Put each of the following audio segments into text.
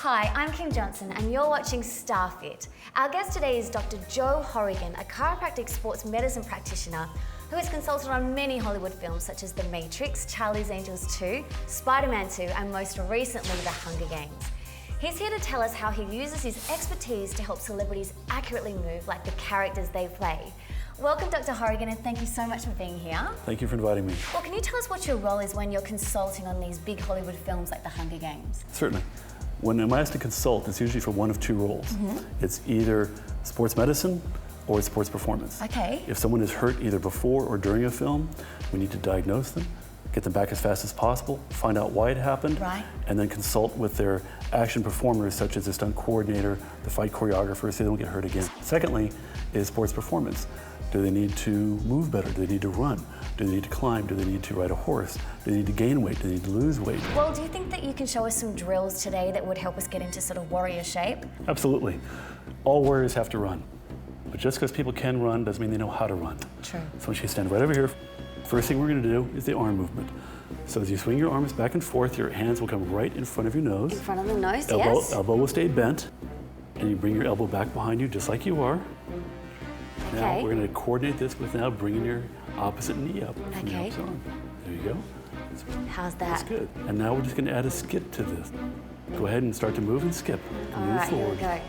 Hi, I'm Kim Johnson and you're watching StarFit. Our guest today is Dr. Joe Horrigan, a chiropractic sports medicine practitioner who has consulted on many Hollywood films such as The Matrix, Charlie's Angels 2, Spider-Man 2 and most recently The Hunger Games. He's here to tell us how he uses his expertise to help celebrities accurately move like the characters they play. Welcome, Dr. Horrigan, and thank you so much for being here. Thank you for inviting me. Well, can you tell us what your role is when you're consulting on these big Hollywood films like The Hunger Games? Certainly. When I'm asked to consult, it's usually for one of two roles. It's either sports medicine or it's sports performance. Okay. If someone is hurt either before or during a film, we need to diagnose them, get them back as fast as possible, find out why it happened, and then consult with their action performers such as the stunt coordinator, the fight choreographer, so they don't get hurt again. Secondly is sports performance. Do they need to move better? Do they need to run? Do they need to climb? Do they need to ride a horse? Do they need to gain weight? Do they need to lose weight? Well, do you think that you can show us some drills today that would help us get into sort of warrior shape? Absolutely. All warriors have to run. But just because people can run doesn't mean they know how to run. True. So I want you to stand right over here. First thing we're going to do is the arm movement. So as you swing your arms back and forth, your hands will come right in front of your nose. In front of the nose, yes. Elbow will stay bent. And you bring your elbow back behind you just like you are. Okay. Now we're going to coordinate this with now bringing your opposite knee up from the opposite arm. There you go. How's that? That's good. And now we're just going to add a skip to this. Go ahead and start to move and skip. All move right, forward. Here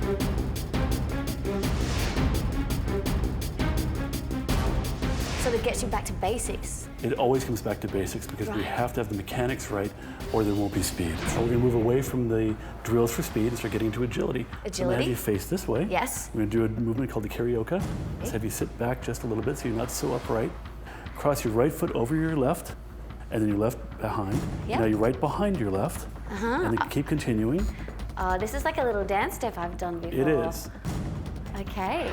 we go. So that gets you back to basics. It always comes back to basics because we have to have the mechanics right or there won't be speed. So we're going to move away from the drills for speed and start getting into agility. Agility? I'm going to have you face this way. Yes. We're going to do a movement called the Carioca. Let's have you sit back just a little bit so you're not so upright. Cross your right foot over your left and then your left behind. Yep. Now you're right behind your left. And then keep continuing. This is like a little dance step I've done before. It is. Okay.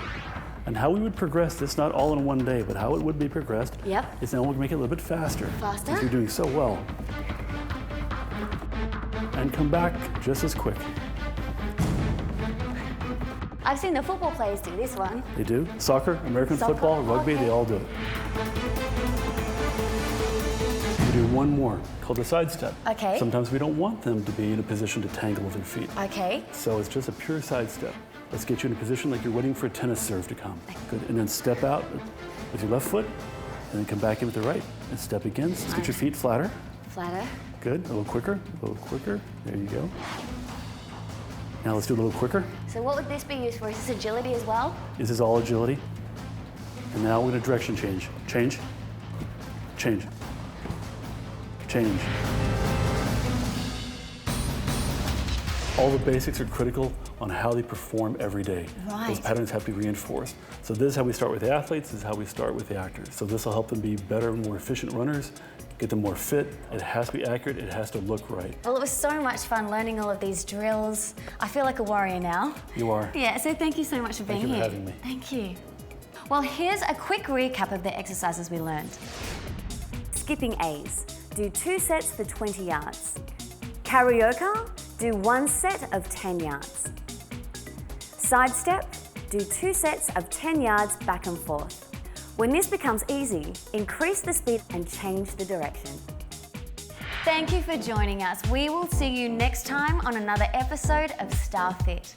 And how we would progress this, not all in one day, but how it would be progressed, Yep. is now we'll make it a little bit faster. Faster? Because you're doing so well. And come back just as quick. I've seen the football players do this one. They do. Soccer, American football, rugby, they all do it. You do one more, called a side step. Okay. Sometimes we don't want them to be in a position to tangle with their feet. Okay. So it's just a pure side step. Let's get you in a position like you're waiting for a tennis serve to come. Good, and then step out with your left foot, and then come back in with the right. And step again, let's get your feet flatter. Flatter. Good, a little quicker, there you go. Now let's do a little quicker. So what would this be used for? Is this agility as well? This is all agility. And now we're gonna direction change. Change, change, change. All the basics are critical on how they perform every day. Right. Those patterns have to be reinforced. So this is how we start with the athletes, this is how we start with the actors. So this will help them be better, more efficient runners, get them more fit. It has to be accurate, it has to look right. Well, it was so much fun learning all of these drills. I feel like a warrior now. You are. Yeah, so thank you so much for being here. Thank you for having me. Thank you. Well, here's a quick recap of the exercises we learned. Skipping A's. Do 2 sets for 20 yards. Carioca. Do 1 set of 10 yards. Side step, do 2 sets of 10 yards back and forth. When this becomes easy, increase the speed and change the direction. Thank you for joining us. We will see you next time on another episode of StarFit.